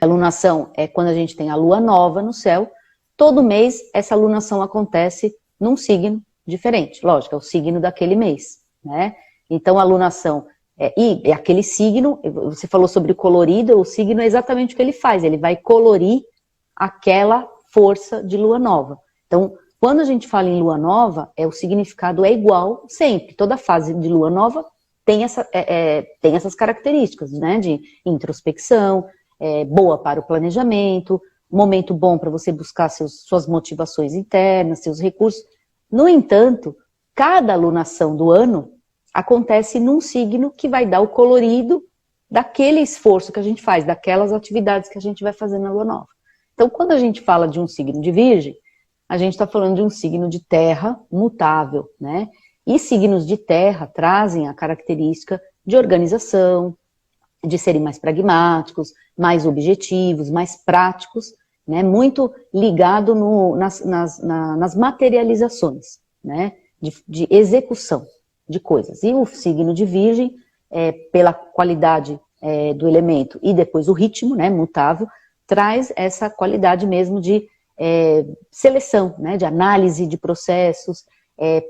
A lunação é quando a gente tem a lua nova no céu. Todo mês essa lunação acontece num signo diferente. Lógico, é o signo daquele mês, né? Então a lunação é aquele signo, você falou sobre o colorido, o signo é exatamente o que ele faz, ele vai colorir aquela força de lua nova. Então, quando a gente fala em lua nova, o significado é igual sempre. Toda fase de lua nova tem essas características, né? De introspecção, boa para o planejamento, momento bom para você buscar suas motivações internas, seus recursos. No entanto, cada alunação do ano acontece num signo que vai dar o colorido daquele esforço que a gente faz, daquelas atividades que a gente vai fazer na lua nova. Então, quando a gente fala de um signo de Virgem, a gente está falando de um signo de terra mutável, né? E signos de terra trazem a característica de organização, de serem mais pragmáticos, mais objetivos, mais práticos, né? Muito ligado nas materializações, né? De execução de coisas. E o signo de Virgem, pela qualidade do elemento e depois o ritmo, né, mutável, traz essa qualidade mesmo de seleção, né, de análise de processos,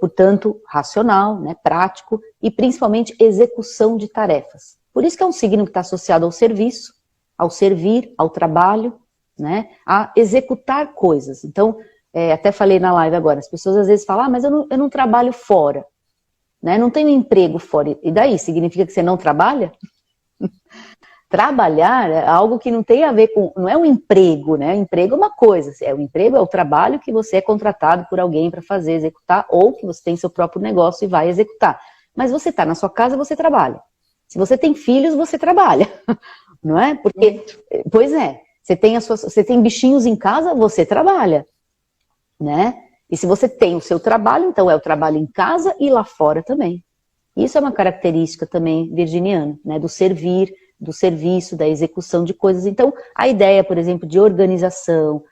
portanto, racional, né, prático e principalmente execução de tarefas. Por isso que é um signo que está associado ao serviço, ao servir, ao trabalho, né, a executar coisas. Então, até falei na live agora, as pessoas às vezes falam, mas eu não trabalho fora, né, não tenho emprego fora. E daí? Significa que você não trabalha? Trabalhar é algo que não tem a ver com, não é um emprego, né? Emprego é uma coisa, o emprego é o trabalho que você é contratado por alguém para fazer, executar, ou que você tem seu próprio negócio e vai executar. Mas você está na sua casa, você trabalha. Se você tem filhos, você trabalha, não é? Porque, pois é, você tem bichinhos em casa, você trabalha, né? E se você tem o seu trabalho, então é o trabalho em casa e lá fora também. Isso é uma característica também virginiana, né? Do servir, do serviço, da execução de coisas. Então, a ideia, por exemplo, de organização,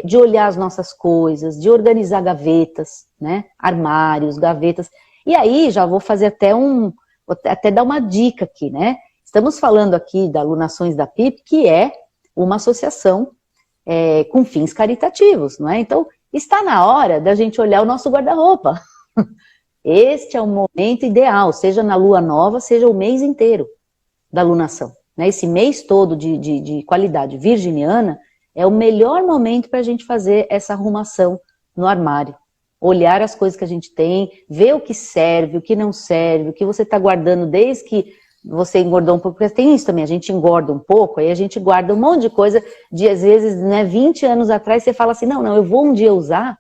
de olhar as nossas coisas, de organizar gavetas, né? Armários, gavetas. E aí, já vou fazer até dar uma dica aqui, né? Estamos falando aqui da Alunações da PIP, que é uma associação com fins caritativos, não é? Então, está na hora da gente olhar o nosso guarda-roupa. Este é o momento ideal, seja na lua nova, seja o mês inteiro da alunação. Né? Esse mês todo de qualidade virginiana é o melhor momento para a gente fazer essa arrumação no armário. Olhar as coisas que a gente tem, ver o que serve, o que não serve, o que você está guardando desde que você engordou um pouco, porque tem isso também, a gente engorda um pouco, aí a gente guarda um monte de coisa de, às vezes, né, 20 anos atrás, você fala assim, não, eu vou um dia usar,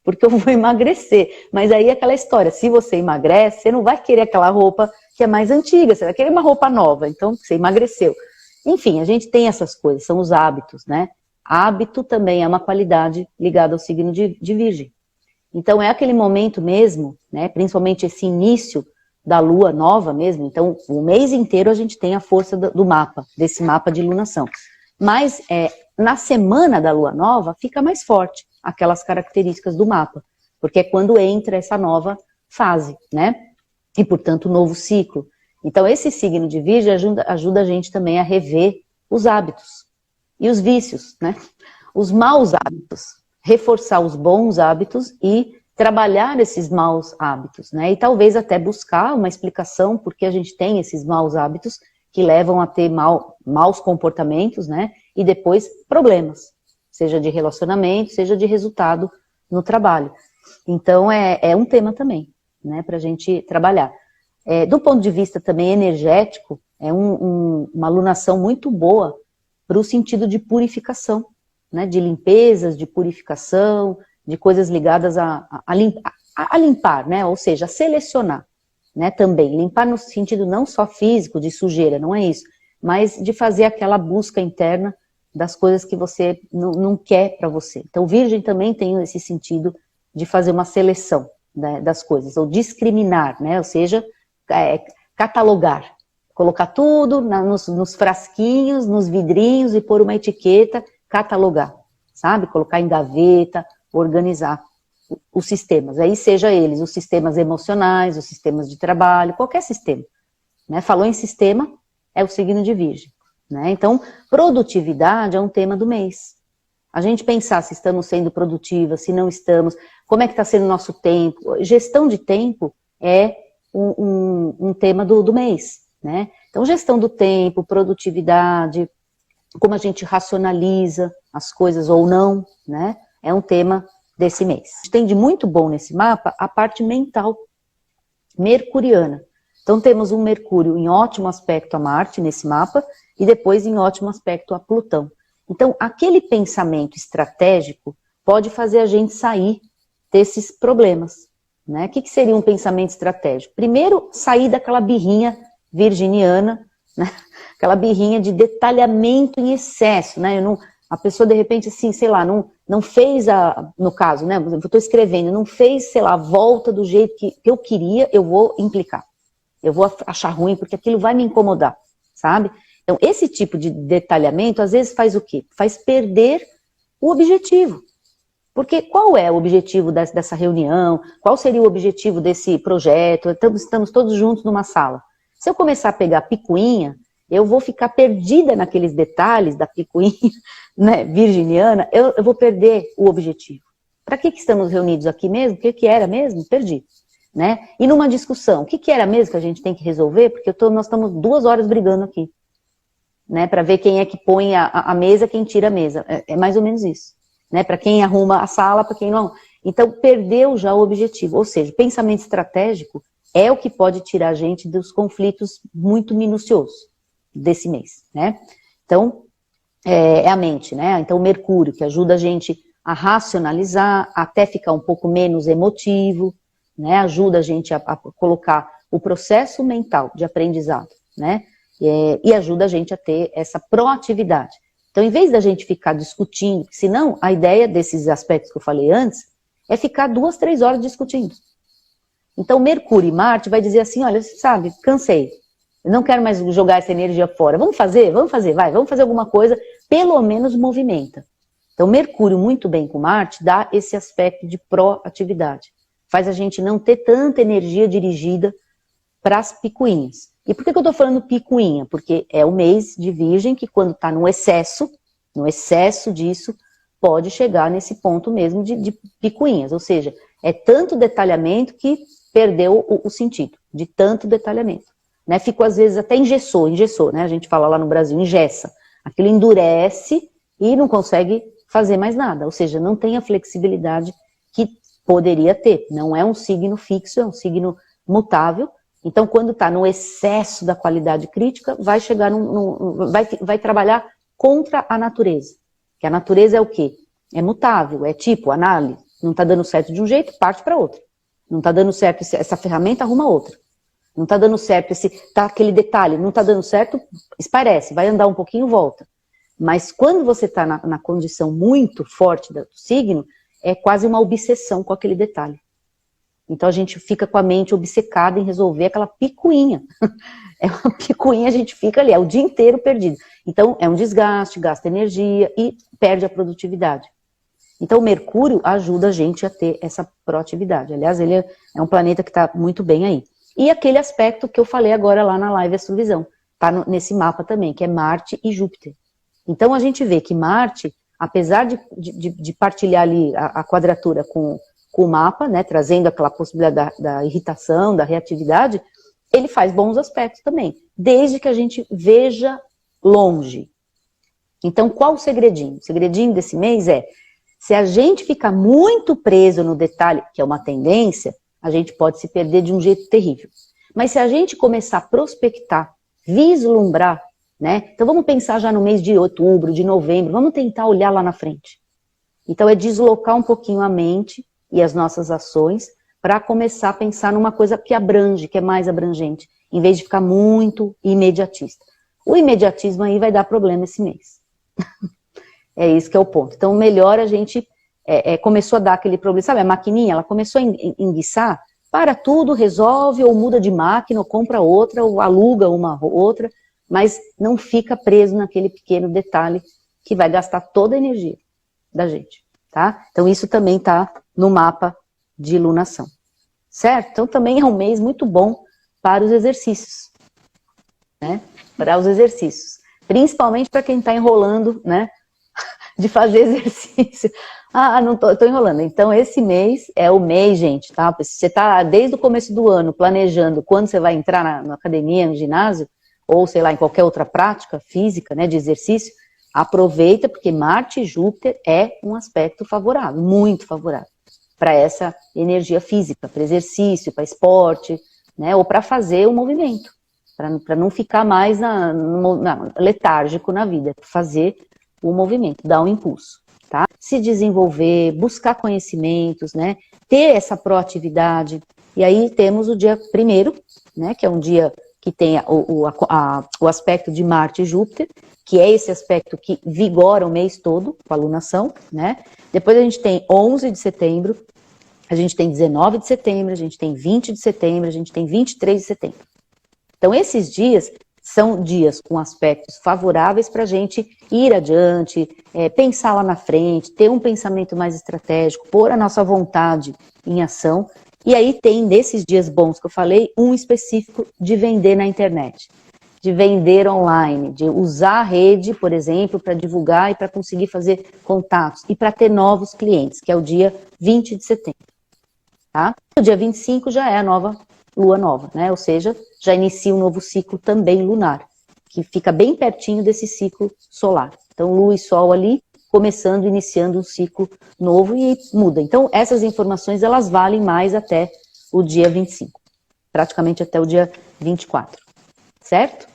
porque eu vou emagrecer. Mas aí é aquela história, se você emagrece, você não vai querer aquela roupa que é mais antiga, você vai querer uma roupa nova, então você emagreceu. Enfim, a gente tem essas coisas, são os hábitos, né? Hábito também é uma qualidade ligada ao signo de Virgem. Então é aquele momento mesmo, né, principalmente esse início da lua nova mesmo, então o mês inteiro a gente tem a força do mapa, desse mapa de lunação. Mas na semana da lua nova fica mais forte aquelas características do mapa, porque é quando entra essa nova fase, né? E portanto novo ciclo. Então esse signo de Virgem ajuda a gente também a rever os hábitos e os vícios, né? Os maus hábitos, reforçar os bons hábitos e trabalhar esses maus hábitos, né? E talvez até buscar uma explicação por que a gente tem esses maus hábitos que levam a ter maus comportamentos, né? E depois problemas, seja de relacionamento, seja de resultado no trabalho. Então é um tema também, né? Para a gente trabalhar. Do ponto de vista também energético, é uma alunação muito boa para o sentido de purificação, né? De limpezas, de purificação, de coisas ligadas a limpar, né? Ou seja, a selecionar, né? Também, limpar no sentido não só físico, de sujeira, não é isso, mas de fazer aquela busca interna das coisas que você não quer para você. Então, Virgem também tem esse sentido de fazer uma seleção, né, das coisas, ou discriminar, né? Ou seja, catalogar, colocar tudo nos frasquinhos, nos vidrinhos e pôr uma etiqueta, catalogar, sabe? Colocar em gaveta, organizar os sistemas, aí seja eles os sistemas emocionais, os sistemas de trabalho, qualquer sistema, né? Falou em sistema, é o signo de Virgem. né? Então, produtividade é um tema do mês. A gente pensar se estamos sendo produtivas, se não estamos, como é que está sendo o nosso tempo. Gestão de tempo é um tema do mês, né? Então, gestão do tempo, produtividade, como a gente racionaliza as coisas ou não, né? É um tema desse mês. A gente tem de muito bom nesse mapa a parte mental, mercuriana. Então, temos um Mercúrio em ótimo aspecto a Marte nesse mapa e depois em ótimo aspecto a Plutão. Então, aquele pensamento estratégico pode fazer a gente sair desses problemas, né? O que seria um pensamento estratégico? Primeiro, sair daquela birrinha virginiana, né? Aquela birrinha de detalhamento em excesso, né? A pessoa, de repente, assim, sei lá, não fez no caso, né? Eu estou escrevendo, não fez, sei lá, a volta do jeito que eu queria, eu vou implicar. Eu vou achar ruim, porque aquilo vai me incomodar, sabe? Então, esse tipo de detalhamento, às vezes, faz o quê? Faz perder o objetivo. Porque qual é o objetivo dessa reunião? Qual seria o objetivo desse projeto? Estamos todos juntos numa sala. Se eu começar a pegar picuinha, eu vou ficar perdida naqueles detalhes da picuinha, né, virginiana, eu vou perder o objetivo. Para que estamos reunidos aqui mesmo? O que era mesmo? Perdi. Né? E numa discussão, o que era mesmo que a gente tem que resolver? Porque nós estamos 2 horas brigando aqui, né? Para ver quem é que põe a mesa, quem tira a mesa. É mais ou menos isso, né? Para quem arruma a sala, para quem não. Então, perdeu já o objetivo. Ou seja, o pensamento estratégico é o que pode tirar a gente dos conflitos muito minuciosos desse mês, né? Então, é a mente, né? Então, o Mercúrio, que ajuda a gente a racionalizar, até ficar um pouco menos emotivo, né, ajuda a gente a colocar o processo mental de aprendizado, né, e ajuda a gente a ter essa proatividade. Então, em vez da gente ficar discutindo, senão a ideia desses aspectos que eu falei antes é ficar 2, 3 horas discutindo. Então, Mercúrio e Marte vai dizer assim, olha, sabe, cansei, eu não quero mais jogar essa energia fora, vamos fazer, vamos fazer alguma coisa, pelo menos movimenta. Então, Mercúrio muito bem com Marte dá esse aspecto de proatividade. Faz a gente não ter tanta energia dirigida para as picuinhas. E por que eu estou falando picuinha? Porque é o mês de Virgem que quando está no excesso disso, pode chegar nesse ponto mesmo de picuinhas. Ou seja, é tanto detalhamento que perdeu o sentido, de tanto detalhamento. Né? Ficou às vezes até engessou, né? A gente fala lá no Brasil, engessa. Aquilo endurece e não consegue fazer mais nada. Ou seja, não tem a flexibilidade que poderia ter. Não é um signo fixo, é um signo mutável. Então, quando está no excesso da qualidade crítica, vai chegar vai trabalhar contra a natureza. Que a natureza é o quê? É mutável, é tipo análise. Não está dando certo de um jeito, parte para outro. Não está dando certo essa ferramenta, arruma outra. Não está dando certo tá aquele detalhe, não está dando certo, esparece, vai andar um pouquinho, volta. Mas quando você está na condição muito forte do signo, é quase uma obsessão com aquele detalhe. Então a gente fica com a mente obcecada em resolver aquela picuinha. É uma picuinha, a gente fica ali, é o dia inteiro perdido. Então é um desgaste, gasta energia e perde a produtividade. Então o Mercúrio ajuda a gente a ter essa proatividade. Aliás, ele é um planeta que está muito bem aí. E aquele aspecto que eu falei agora lá na live Astrovisão, está nesse mapa também, que é Marte e Júpiter. Então a gente vê que Marte, apesar de partilhar ali a quadratura com o mapa, né, trazendo aquela possibilidade da irritação, da reatividade, ele faz bons aspectos também, desde que a gente veja longe. Então, qual o segredinho? O segredinho desse mês é, se a gente ficar muito preso no detalhe, que é uma tendência, a gente pode se perder de um jeito terrível. Mas se a gente começar a prospectar, vislumbrar, né? Então vamos pensar já no mês de outubro, de novembro, vamos tentar olhar lá na frente. Então é deslocar um pouquinho a mente e as nossas ações para começar a pensar numa coisa que abrange, que é mais abrangente, em vez de ficar muito imediatista. O imediatismo aí vai dar problema esse mês. É isso que é o ponto. Então melhor a gente começou a dar aquele problema, sabe a maquininha, ela começou a enguiçar, para tudo, resolve, ou muda de máquina, ou compra outra, ou aluga uma outra, mas não fica preso naquele pequeno detalhe que vai gastar toda a energia da gente, tá? Então isso também tá no mapa de lunação, certo? Então também é um mês muito bom para os exercícios, né? Para os exercícios. Principalmente para quem está enrolando, né? De fazer exercício. Ah, não tô enrolando. Então, esse mês é o mês, gente, tá? Se você tá desde o começo do ano planejando quando você vai entrar na academia, no ginásio, ou sei lá, em qualquer outra prática física, né, de exercício, aproveita, porque Marte e Júpiter é um aspecto favorável, muito favorável, para essa energia física, para exercício, para esporte, né, ou para fazer o movimento, para não ficar mais letárgico na vida, fazer o movimento, dar um impulso, tá? Se desenvolver, buscar conhecimentos, né? Ter essa proatividade. E aí temos o dia 1º, né? Que é um dia que tem o aspecto de Marte e Júpiter, que é esse aspecto que vigora o mês todo, com a alunação, né? Depois a gente tem 11 de setembro, a gente tem 19 de setembro, a gente tem 20 de setembro, a gente tem 23 de setembro. Então, esses dias são dias com aspectos favoráveis para a gente ir adiante, pensar lá na frente, ter um pensamento mais estratégico, pôr a nossa vontade em ação. E aí tem, desses dias bons que eu falei, um específico de vender na internet, de vender online, de usar a rede, por exemplo, para divulgar e para conseguir fazer contatos e para ter novos clientes, que é o dia 20 de setembro. Tá? O dia 25 já é a nova lua nova, né? Ou seja, já inicia um novo ciclo também lunar, que fica bem pertinho desse ciclo solar. Então, lua e sol ali, começando, iniciando um ciclo novo e muda. Então, essas informações, elas valem mais até o dia 25, praticamente até o dia 24, certo?